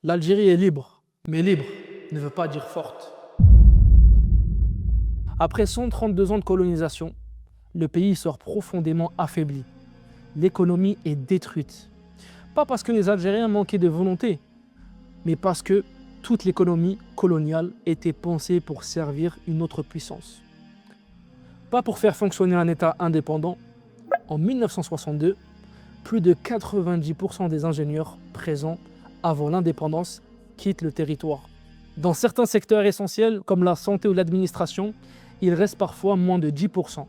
L'Algérie est libre, mais libre ne veut pas dire forte. Après 132 ans de colonisation, le pays sort profondément affaibli. L'économie est détruite. Pas parce que les Algériens manquaient de volonté, mais parce que toute l'économie coloniale était pensée pour servir une autre puissance. Pas pour faire fonctionner un État indépendant. En 1962, plus de 90% des ingénieurs présents avant l'indépendance quittent le territoire. Dans certains secteurs essentiels, comme la santé ou l'administration, il reste parfois moins de 10%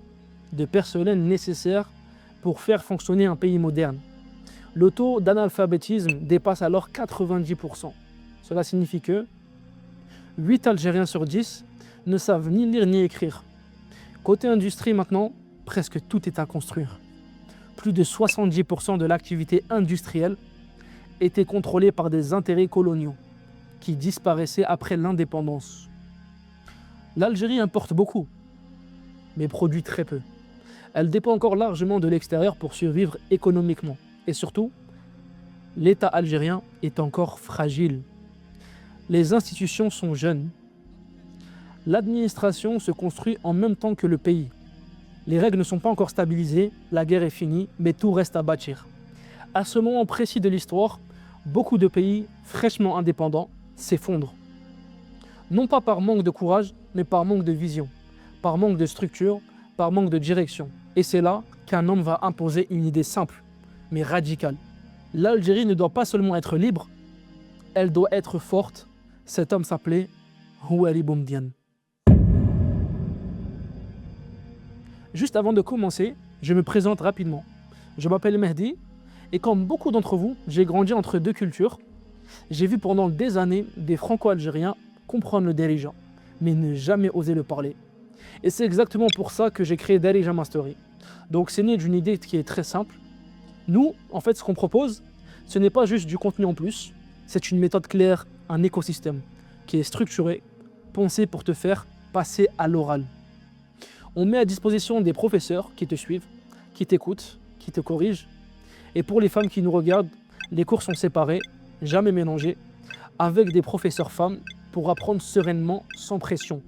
de personnel nécessaire pour faire fonctionner un pays moderne. Le taux d'analphabétisme dépasse alors 90%. Cela signifie que 8 Algériens sur 10 ne savent ni lire ni écrire. Côté industrie maintenant, presque tout est à construire. Plus de 70% de l'activité industrielle était contrôlée par des intérêts coloniaux qui disparaissaient après l'indépendance. L'Algérie importe beaucoup, mais produit très peu. Elle dépend encore largement de l'extérieur pour survivre économiquement. Et surtout, l'État algérien est encore fragile. Les institutions sont jeunes. L'administration se construit en même temps que le pays. Les règles ne sont pas encore stabilisées, la guerre est finie, mais tout reste à bâtir. À ce moment précis de l'histoire, beaucoup de pays fraîchement indépendants s'effondrent. Non pas par manque de courage, mais par manque de vision, par manque de structure, par manque de direction. Et c'est là qu'un homme va imposer une idée simple, mais radicale. L'Algérie ne doit pas seulement être libre, elle doit être forte. Cet homme s'appelait Houari Boumedienne. Juste avant de commencer, je me présente rapidement. Je m'appelle Mehdi et comme beaucoup d'entre vous, j'ai grandi entre deux cultures. J'ai vu pendant des années des Franco-Algériens comprendre le Darija, mais ne jamais oser le parler. Et c'est exactement pour ça que j'ai créé Darija Mastery. Donc c'est né d'une idée qui est très simple. Nous, en fait, ce qu'on propose, ce n'est pas juste du contenu en plus, c'est une méthode claire, un écosystème qui est structuré, pensé pour te faire passer à l'oral. On met à disposition des professeurs qui te suivent, qui t'écoutent, qui te corrigent. Et pour les femmes qui nous regardent, les cours sont séparés, jamais mélangés, avec des professeurs femmes pour apprendre sereinement, sans pression.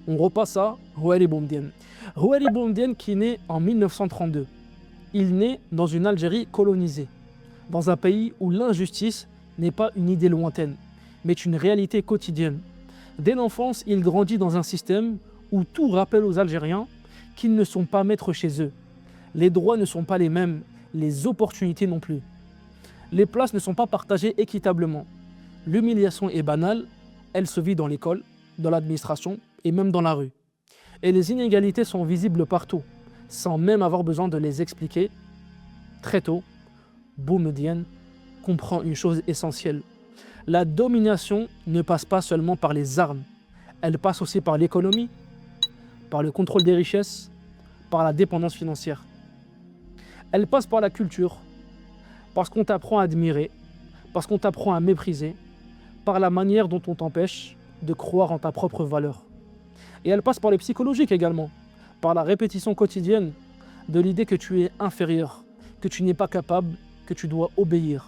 On repasse à Houari Boumedienne. Houari Boumedienne qui naît en 1932. Il naît dans une Algérie colonisée, dans un pays où l'injustice n'est pas une idée lointaine, mais une réalité quotidienne. Dès l'enfance, il grandit dans un système où tout rappelle aux Algériens qu'ils ne sont pas maîtres chez eux. Les droits ne sont pas les mêmes, les opportunités non plus. Les places ne sont pas partagées équitablement. L'humiliation est banale, elle se vit dans l'école, dans l'administration et même dans la rue. Et les inégalités sont visibles partout, sans même avoir besoin de les expliquer. Très tôt, Boumedienne comprend une chose essentielle. La domination ne passe pas seulement par les armes, elle passe aussi par l'économie, par le contrôle des richesses, par la dépendance financière. Elle passe par la culture, parce qu'on t'apprend à admirer, parce qu'on t'apprend à mépriser, par la manière dont on t'empêche de croire en ta propre valeur. Et elle passe par le psychologique également, par la répétition quotidienne de l'idée que tu es inférieur, que tu n'es pas capable, que tu dois obéir.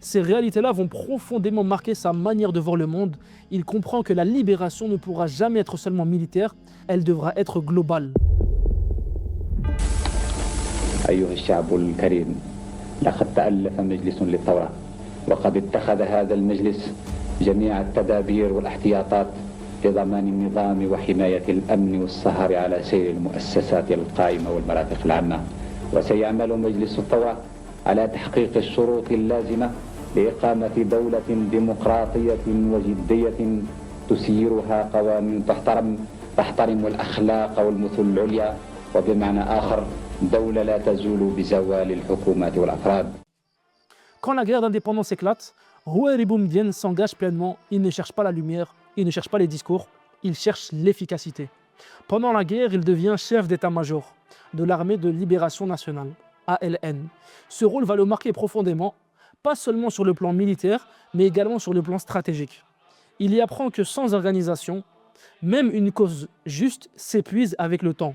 Ces réalités-là vont profondément marquer sa manière de voir le monde. Il comprend que la libération ne pourra jamais être seulement militaire, elle devra être globale. أيها الشعب الكريم، لقد تألف مجلس للثورة وقد اتخذ هذا المجلس جميع التدابير والاحتياطات لضمان النظام وحماية الأمن والسهر على سير المؤسسات القائمة والمرافق العامة. وسيعمل مجلس الثورة على تحقيق الشروط اللازمة لإقامة دولة ديمقراطية وجدية تسيرها قوانين تحترم الأخلاق والمثل العليا، وبمعنى آخر دولة لا تزول بزوال الحكومات والأفراد. Quand la guerre d'indépendance éclate, Houari Boumedienne s'engage pleinement. Il ne cherche pas la lumière, il ne cherche pas les discours, il cherche l'efficacité. Pendant la guerre, il devient chef d'état-major de l'armée de libération nationale, ALN. Ce rôle va le marquer profondément, pas seulement sur le plan militaire, mais également sur le plan stratégique. Il y apprend que sans organisation, même une cause juste s'épuise avec le temps.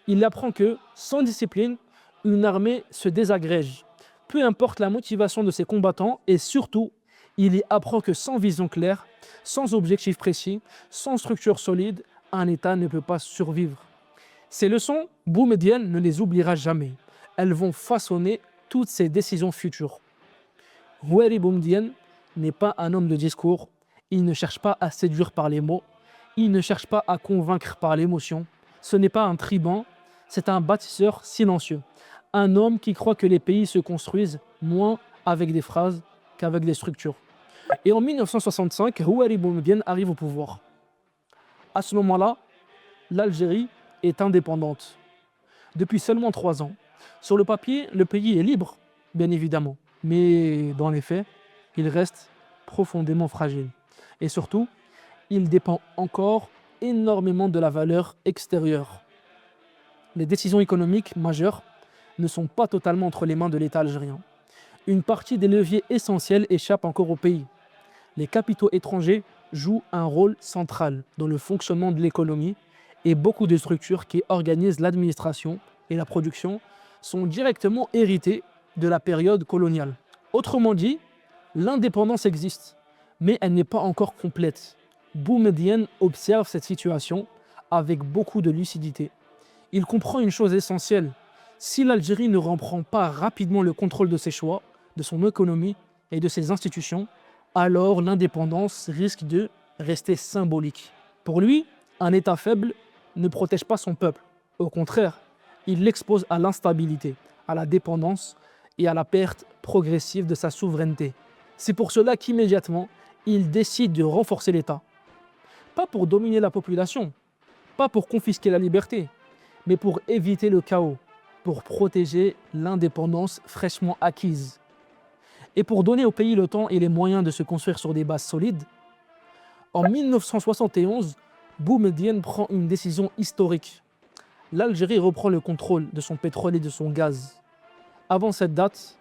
Il apprend que, sans discipline, une armée se désagrège. Peu importe la motivation de ses combattants et surtout, Il y apprend que sans vision claire, sans objectif précis, sans structure solide, un État ne peut pas survivre. Ces leçons, Boumedienne ne les oubliera jamais. Elles vont façonner toutes ses décisions futures. Houari Boumedienne n'est pas un homme de discours, il ne cherche pas à séduire par les mots, il ne cherche pas à convaincre par l'émotion. Ce n'est pas un tribun, c'est un bâtisseur silencieux. Un homme qui croit que les pays se construisent moins avec des phrases qu'avec des structures. Et en 1965, Houari Boumedienne arrive au pouvoir. À ce moment-là, l'Algérie est indépendante. Depuis seulement 3 ans. Sur le papier, le pays est libre, bien évidemment. Mais dans les faits, il reste profondément fragile. Et surtout, il dépend encore énormément de la valeur extérieure. Les décisions économiques majeures ne sont pas totalement entre les mains de l'État algérien. Une partie des leviers essentiels échappe encore au pays. Les capitaux étrangers jouent un rôle central dans le fonctionnement de l'économie et beaucoup de structures qui organisent l'administration et la production sont directement héritées de la période coloniale. Autrement dit, l'indépendance existe, mais elle n'est pas encore complète. Boumedienne observe cette situation avec beaucoup de lucidité. Il comprend une chose essentielle. Si l'Algérie ne reprend pas rapidement le contrôle de ses choix, de son économie et de ses institutions, alors l'indépendance risque de rester symbolique. Pour lui, un État faible ne protège pas son peuple. Au contraire, il l'expose à l'instabilité, à la dépendance et à la perte progressive de sa souveraineté. C'est pour cela qu'immédiatement, il décide de renforcer l'État. Pas pour dominer la population, pas pour confisquer la liberté, mais pour éviter le chaos, pour protéger l'indépendance fraîchement acquise. Et pour donner au pays le temps et les moyens de se construire sur des bases solides, en 1971, Boumedienne prend une décision historique. L'Algérie reprend le contrôle de son pétrole et de son gaz. Avant cette date,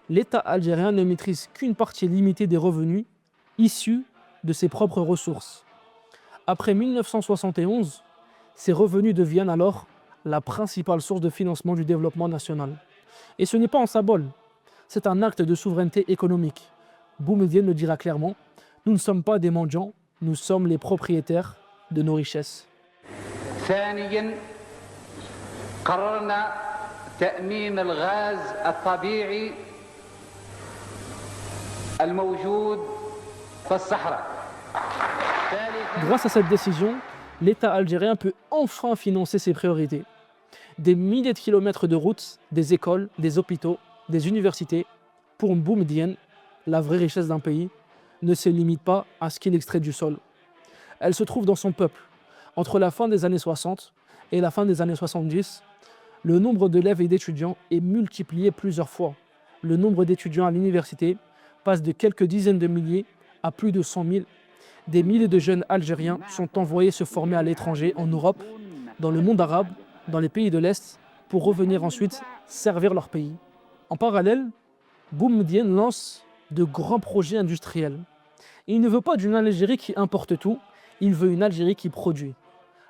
l'État algérien ne maîtrise qu'une partie limitée des revenus issus de ses propres ressources. Après 1971, ces revenus deviennent alors la principale source de financement du développement national. Et ce n'est pas un symbole, c'est un acte de souveraineté économique. Boumedienne le dira clairement, nous ne sommes pas des mendiants, nous sommes les propriétaires de nos richesses. ثانياً قررنا تأميم الغاز الطبيعي الموجود في الصحراء. Grâce à cette décision, l'État algérien peut enfin financer ses priorités. Des milliers de kilomètres de routes, des écoles, des hôpitaux, des universités. Pour Boumedienne, la vraie richesse d'un pays ne se limite pas à ce qu'il extrait du sol. Elle se trouve dans son peuple. Entre la fin des années 60 et la fin des années 70, le nombre d'élèves et d'étudiants est multiplié plusieurs fois. Le nombre d'étudiants à l'université passe de quelques dizaines de milliers à plus de 100 000. Des milliers de jeunes Algériens sont envoyés se former à l'étranger, en Europe, dans le monde arabe, dans les pays de l'Est, pour revenir ensuite servir leur pays. En parallèle, Boumedienne lance de grands projets industriels. Il ne veut pas d'une Algérie qui importe tout, il veut une Algérie qui produit.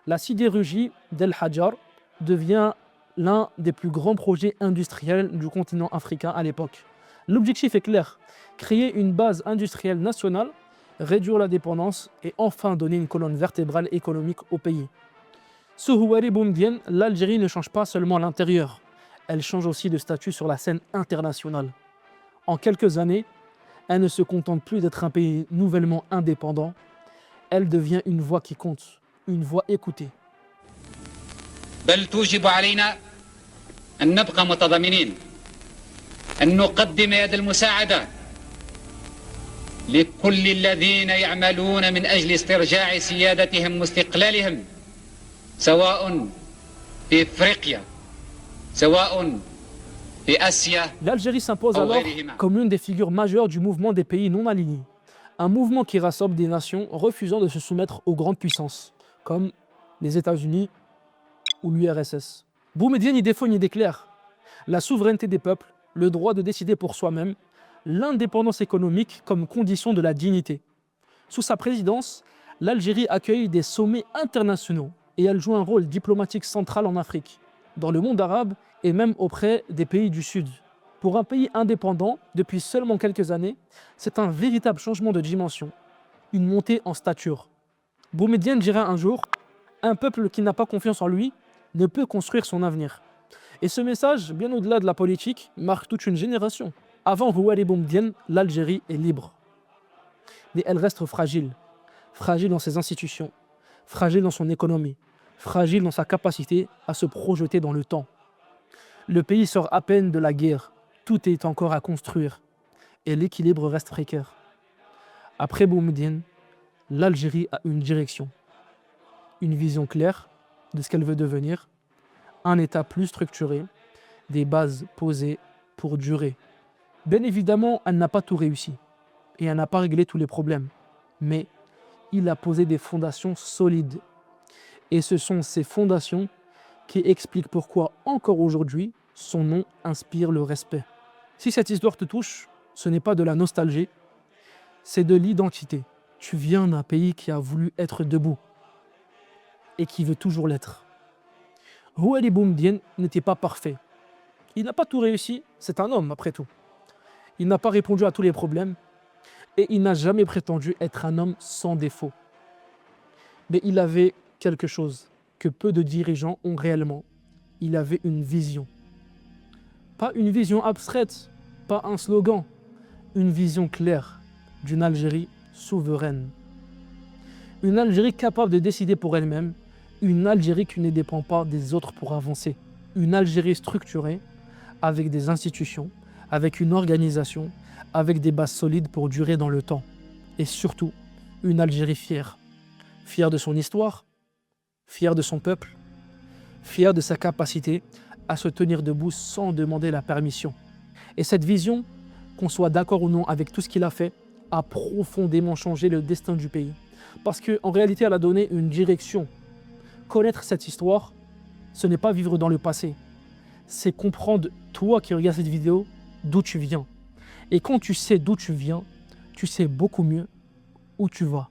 La sidérurgie d'El Hadjar devient l'un des plus grands projets industriels du continent africain à l'époque. L'objectif est clair, créer une base industrielle nationale, réduire la dépendance et enfin donner une colonne vertébrale économique au pays. Sous Houari Boumedienne, l'Algérie ne change pas seulement à l'intérieur, elle change aussi de statut sur la scène internationale. En quelques années, elle ne se contente plus d'être un pays nouvellement indépendant, elle devient une voix qui compte, une voix écoutée. بل توجب علينا أن نبقى متضامنين أن نقدم يد المساعدة لكل الذين يعملون من أجل استرجاع سيادتهم واستقلالهم سواء في إفريقيا سواء في آسيا. L'Algérie s'impose alors comme l'une des figures majeures du mouvement des pays non alignés. Un mouvement qui rassemble des nations refusant de se soumettre aux grandes puissances, comme les États-Unis ou l'URSS. Boumedienne y défend une idée claire. La souveraineté des peuples, le droit de décider pour soi-même, l'indépendance économique comme condition de la dignité. Sous sa présidence, l'Algérie accueille des sommets internationaux et elle joue un rôle diplomatique central en Afrique, dans le monde arabe et même auprès des pays du Sud. Pour un pays indépendant, depuis seulement quelques années, c'est un véritable changement de dimension, une montée en stature. Boumedienne dira un jour, un peuple qui n'a pas confiance en lui ne peut construire son avenir. Et ce message, bien au-delà de la politique, marque toute une génération. Avant Houari Boumedienne, l'Algérie est libre. Mais elle reste fragile. Fragile dans ses institutions, fragile dans son économie, fragile dans sa capacité à se projeter dans le temps. Le pays sort à peine de la guerre. Tout est encore à construire et l'équilibre reste précaire. Après Boumedienne, l'Algérie a une direction, une vision claire de ce qu'elle veut devenir, un État plus structuré, des bases posées pour durer. Bien évidemment, elle n'a pas tout réussi et elle n'a pas réglé tous les problèmes, mais il a posé des fondations solides. Et ce sont ces fondations qui expliquent pourquoi, encore aujourd'hui, son nom inspire le respect. Si cette histoire te touche, ce n'est pas de la nostalgie, c'est de l'identité. Tu viens d'un pays qui a voulu être debout et qui veut toujours l'être. Houari Boumedienne n'était pas parfait. Il n'a pas tout réussi, c'est un homme après tout. Il n'a pas répondu à tous les problèmes et il n'a jamais prétendu être un homme sans défaut. Mais il avait quelque chose que peu de dirigeants ont réellement. Il avait une vision. Pas une vision abstraite, pas un slogan, une vision claire d'une Algérie souveraine. Une Algérie capable de décider pour elle-même, une Algérie qui ne dépend pas des autres pour avancer. Une Algérie structurée, avec des institutions, avec une organisation, avec des bases solides pour durer dans le temps. Et surtout, une Algérie fière. Fière de son histoire, fière de son peuple, fière de sa capacité à se tenir debout sans demander la permission. Et cette vision, qu'on soit d'accord ou non avec tout ce qu'il a fait, a profondément changé le destin du pays. Parce qu'en réalité, elle a donné une direction. Connaître cette histoire, ce n'est pas vivre dans le passé. C'est comprendre, toi qui regardes cette vidéo, d'où tu viens. Et quand tu sais d'où tu viens, tu sais beaucoup mieux où tu vas.